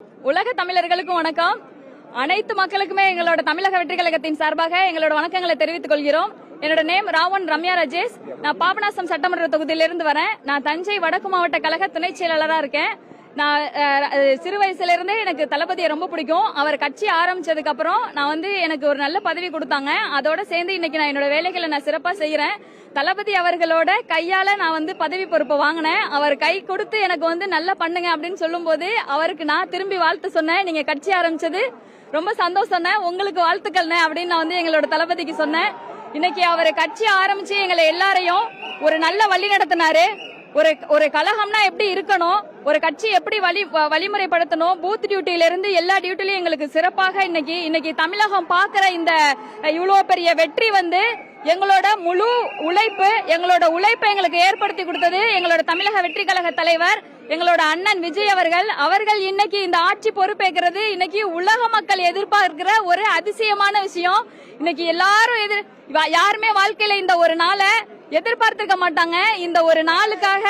உலக தமிழர்களுக்கும் வணக்கம். அனைத்து மக்களுக்குமே எங்களோட தமிழக வெற்றி கழகத்தின் சார்பாக எங்களோட வணக்கங்களை தெரிவித்துக் கொள்கிறோம். என்னோட நேம் ராவன் ரம்யா ராஜேஷ். நான் பாபநாசம் சட்டமன்ற தொகுதியிலிருந்து வரேன். நான் தஞ்சை வடக்கு மாவட்ட கழக துணை செயலாளரா இருக்கேன். நான் சிறு வயசுல இருந்தே எனக்கு தளபதியை ரொம்ப பிடிக்கும். அவர் கட்சி ஆரம்பிச்சதுக்கு அப்புறம் நான் எனக்கு ஒரு நல்ல பதவி கொடுத்தாங்க. அதோட சேர்ந்து இன்னைக்கு நான் என்னோட வேலைகளை நான் சிறப்பா செய்யறேன். தளபதி அவர்களோட கையால நான் பதவி பொறுப்பை வாங்கினேன். அவர் கை கொடுத்து எனக்கு நல்லா பண்ணுங்க அப்படின்னு சொல்லும் போது அவருக்கு நான் திரும்பி வாழ்த்து சொன்னேன். நீங்க கட்சி ஆரம்பிச்சது ரொம்ப சந்தோஷம், உங்களுக்கு வாழ்த்துக்கள் அப்படின்னு நான் எங்களோட தளபதிக்கு சொன்னேன். இன்னைக்கு அவர் கட்சி ஆரம்பிச்சு எங்களை எல்லாரையும் ஒரு நல்ல வழி நடத்தினாரு. ஒரு கழகம்னா எப்படி இருக்கணும், ஒரு கட்சி எப்படி வழிமுறைப்படுத்தணும், பூத் டியூட்டில இருந்து எல்லா டியூட்டிலையும் எங்களுக்கு சிறப்பாக இன்னைக்கு தமிழகம் பாக்குற இந்த இவ்வளவு பெரிய வெற்றி எங்களோட முழு உழைப்பு, எங்களோட உழைப்பை எங்களுக்கு ஏற்படுத்தி கொடுத்தது எங்களோட தமிழக வெற்றி கழக தலைவர் எங்களோட அண்ணன் விஜய் அவர்கள் இன்னைக்கு இந்த ஆட்சி பொறுப்பேற்கிறது இன்னைக்கு உலக மக்கள் எதிர்பார்க்கிற ஒரு அதிசயமான விஷயம். இன்னைக்கு எல்லாரும் யாருமே வாழ்க்கையில இந்த ஒரு நாளை எதிர்பார்த்திருக்க மாட்டாங்க. இந்த ஒரு நாளுக்காக,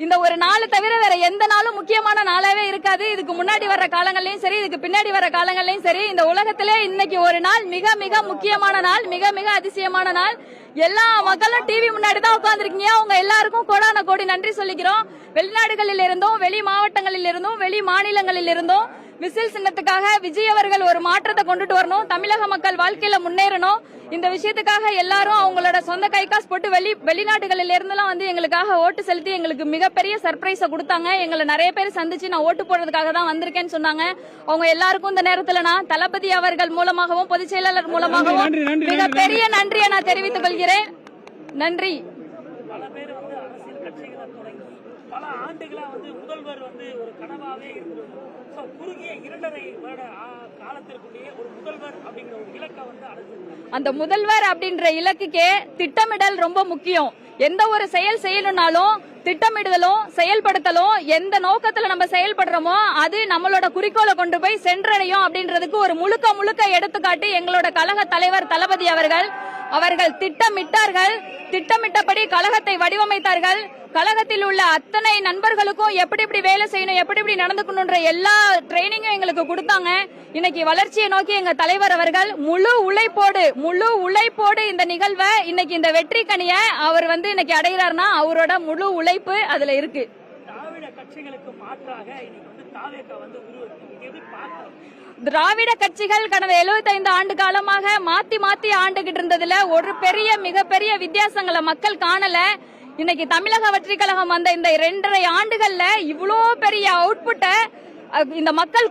இந்த ஒரு நாள் தவிர வேற எந்த நாளும் முக்கியமான நாளாவே இருக்காது. இதுக்கு முன்னாடி வர்ற காலங்கள்லயும் சரி, இதுக்கு பின்னாடி வர்ற காலங்கள்லயும் சரி, இந்த உலகத்திலே இன்னைக்கு ஒரு நாள் மிக மிக முக்கியமான நாள், மிக மிக அதிசயமான நாள். எல்லா மக்களும் டிவி முன்னாடி தான் உட்கார்ந்துருக்கீங்க. அவங்க எல்லாருக்கும் கோடான கோடி நன்றி சொல்லிக்கிறோம். வெளிநாடுகளில் இருந்தும், வெளி மாவட்டங்களில் இருந்தும், வெளி மாநிலங்களில் இருந்தும் விசில் சின்னத்துக்காக விஜய் அவர்கள் ஒரு மாற்றத்தை கொண்டுட்டு வரணும், தமிழக மக்கள் வாழ்க்கையில முன்னேறணும். இந்த விஷயத்துக்காக எல்லாரும் அவங்களோட சொந்த கை காசு போட்டு வெளிநாடுகளில் இருந்தெல்லாம் எங்களுக்காக ஓட்டு செலுத்தி எங்களுக்கு மிகப்பெரிய சர்ப்ரைஸ கொடுத்தாங்க. எங்களை நிறைய பேர் சந்திச்சு நான் ஓட்டு போடுறதுக்காக தான் வந்திருக்கேன்னு சொன்னாங்க. அவங்க எல்லாருக்கும் இந்த நேரத்துல நான் தளபதி அவர்கள் மூலமாகவும் பொதுச் செயலாளர் மூலமாகவும் மிகப்பெரிய நன்றியை நான் தெரிவித்துக் கொள்கிறேன். நன்றி. பல ஆண்டுகளா முதல்வர் ஒரு கனவாவே இருந்தது. குறுகிய 2.5 வருட காலத்திற்குள்ளேயே ஒரு முதல்வர் அப்படிங்கிற ஒரு இலக்கை அடைஞ்சிருக்காங்க. அந்த முதல்வர் அப்படின்ற இலக்குக்கே திட்டமிடல் ரொம்ப முக்கியம். எந்த ஒரு செயல் செய்யணும்னாலும் திட்டமிடுதலும் செயல்படுத்தலும், எந்த நோக்கத்துல நம்ம செயல்படுறோமோ அது நம்மளோட குறிக்கோளை கொண்டு போய் சென்றடையும் அப்படின்றதுக்கு ஒரு முழுக்க எடுத்துக்காட்டு எங்களோட கழக தலைவர் தளபதி அவர்கள் திட்டமிட்டார்கள். திட்டமிட்டபடி கழகத்தை வடிவமைத்தார்கள். கழகத்தில் உள்ள அத்தனை நண்பர்களுக்கும் எப்படி வேலை செய்யணும், எப்படி நடந்துக்கணும்ன்ற எல்லா ட்ரைனிங்கும் எங்களுக்கு கொடுத்தாங்க. இன்னைக்கு வளர்ச்சியை நோக்கி எங்க தலைவர் அவர்கள் முழு உழைப்போடு இந்த நிகழ்வை இன்னைக்கு இந்த வெற்றி கனிய அவர் இன்னைக்கு அடைகிறார்னா அவரோட முழு உழைப்பு அதுல இருக்கு. திராவிட கட்சிகளுக்கு மாற்றாக திராவிட கட்சிகள் கடந்த 75 ஆண்டு காலமாக மாத்தி ஆண்டுகிட்டு இருந்ததுல ஒரு மிகப்பெரிய வித்தியாசங்களை மக்கள் காணல. இன்னைக்கு தமிழக வெற்றி கழகம் இந்த 2.5 ஆண்டுகள்ல இவ்வளோ பெரிய அவுட்புட்டை இந்த மக்கள்